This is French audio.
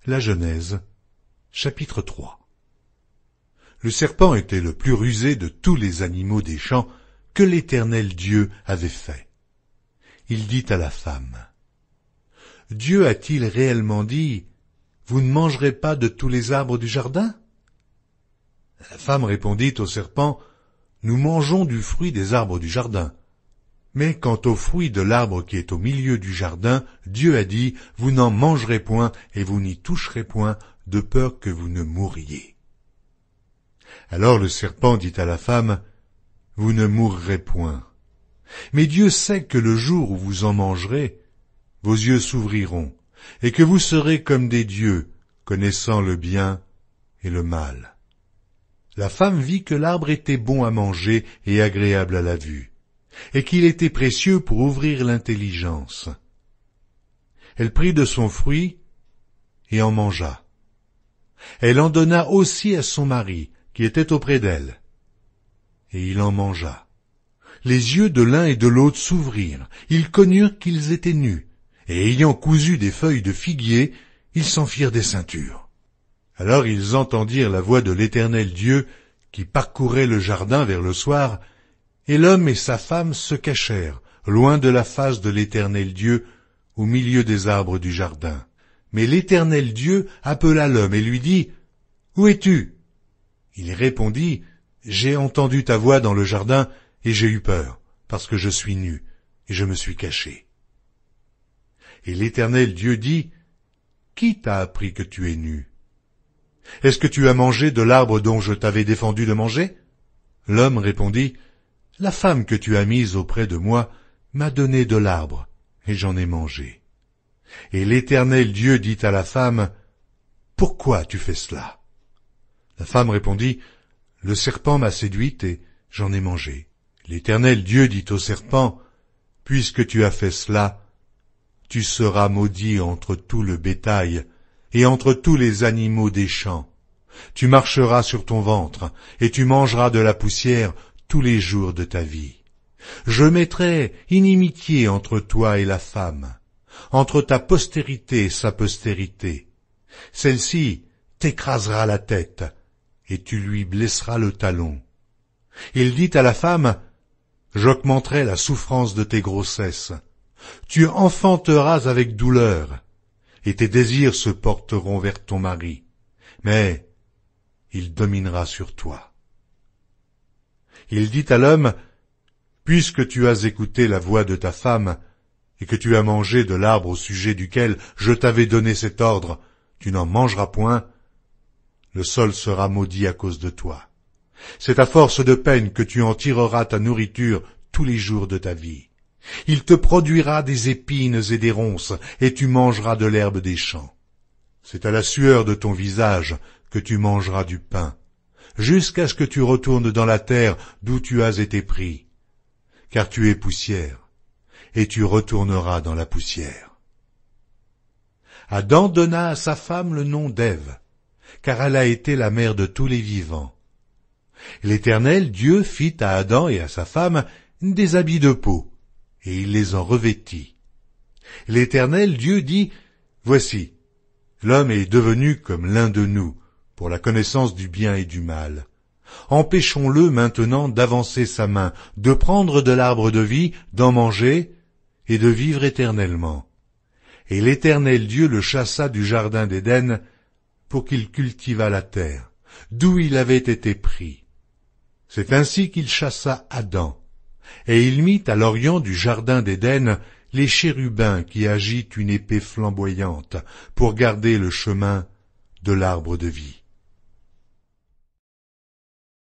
La Genèse, chapitre 3. Le serpent était le plus rusé de tous les animaux des champs que l'Éternel Dieu avait fait. Il dit à la femme, « Dieu a-t-il réellement dit, « Vous ne mangerez pas de tous les arbres du jardin ?» La femme répondit au serpent, « Nous mangeons du fruit des arbres du jardin. Mais quant au fruit de l'arbre qui est au milieu du jardin, Dieu a dit, « Vous n'en mangerez point et vous n'y toucherez point, de peur que vous ne mouriez. » Alors le serpent dit à la femme, « Vous ne mourrez point. Mais Dieu sait que le jour où vous en mangerez, vos yeux s'ouvriront, et que vous serez comme des dieux, connaissant le bien et le mal. » La femme vit que l'arbre était bon à manger et agréable à la vue, et qu'il était précieux pour ouvrir l'intelligence. Elle prit de son fruit et en mangea. Elle en donna aussi à son mari, qui était auprès d'elle, et il en mangea. Les yeux de l'un et de l'autre s'ouvrirent, ils connurent qu'ils étaient nus, et ayant cousu des feuilles de figuier, ils s'en firent des ceintures. Alors ils entendirent la voix de l'Éternel Dieu qui parcourait le jardin vers le soir, et l'homme et sa femme se cachèrent, loin de la face de l'Éternel Dieu, au milieu des arbres du jardin. Mais l'Éternel Dieu appela l'homme et lui dit, « Où es-tu » Il répondit, « J'ai entendu ta voix dans le jardin, et j'ai eu peur, parce que je suis nu, et je me suis caché. » Et l'Éternel Dieu dit, « Qui t'a appris que tu es nu ? Est-ce que tu as mangé de l'arbre dont je t'avais défendu de manger ?» L'homme répondit, « La femme que tu as mise auprès de moi m'a donné de l'arbre, et j'en ai mangé. » Et l'Éternel Dieu dit à la femme, « Pourquoi tu fais cela ?» La femme répondit, « Le serpent m'a séduite et j'en ai mangé. » L'Éternel Dieu dit au serpent, « Puisque tu as fait cela, tu seras maudit entre tout le bétail et entre tous les animaux des champs. Tu marcheras sur ton ventre, et tu mangeras de la poussière tous les jours de ta vie. Je mettrai inimitié entre toi et la femme, entre ta postérité et sa postérité. Celle-ci t'écrasera la tête, et tu lui blesseras le talon. » Il dit à la femme, « J'augmenterai la souffrance de tes grossesses. Tu enfanteras avec douleur, et tes désirs se porteront vers ton mari, mais il dominera sur toi. » Il dit à l'homme, « Puisque tu as écouté la voix de ta femme, et que tu as mangé de l'arbre au sujet duquel je t'avais donné cet ordre, tu n'en mangeras point, le sol sera maudit à cause de toi. C'est à force de peine que tu en tireras ta nourriture tous les jours de ta vie. Il te produira des épines et des ronces, et tu mangeras de l'herbe des champs. C'est à la sueur de ton visage que tu mangeras du pain, jusqu'à ce que tu retournes dans la terre d'où tu as été pris, car tu es poussière, et tu retourneras dans la poussière. » Adam donna à sa femme le nom d'Ève, car elle a été la mère de tous les vivants. L'Éternel Dieu fit à Adam et à sa femme des habits de peau, et il les en revêtit. L'Éternel Dieu dit, « Voici, l'homme est devenu comme l'un de nous, pour la connaissance du bien et du mal. Empêchons-le maintenant d'avancer sa main, de prendre de l'arbre de vie, d'en manger, et de vivre éternellement. » Et l'Éternel Dieu le chassa du jardin d'Éden, pour qu'il cultivât la terre, d'où il avait été pris. C'est ainsi qu'il chassa Adam, et il mit à l'orient du jardin d'Éden les chérubins qui agitent une épée flamboyante pour garder le chemin de l'arbre de vie.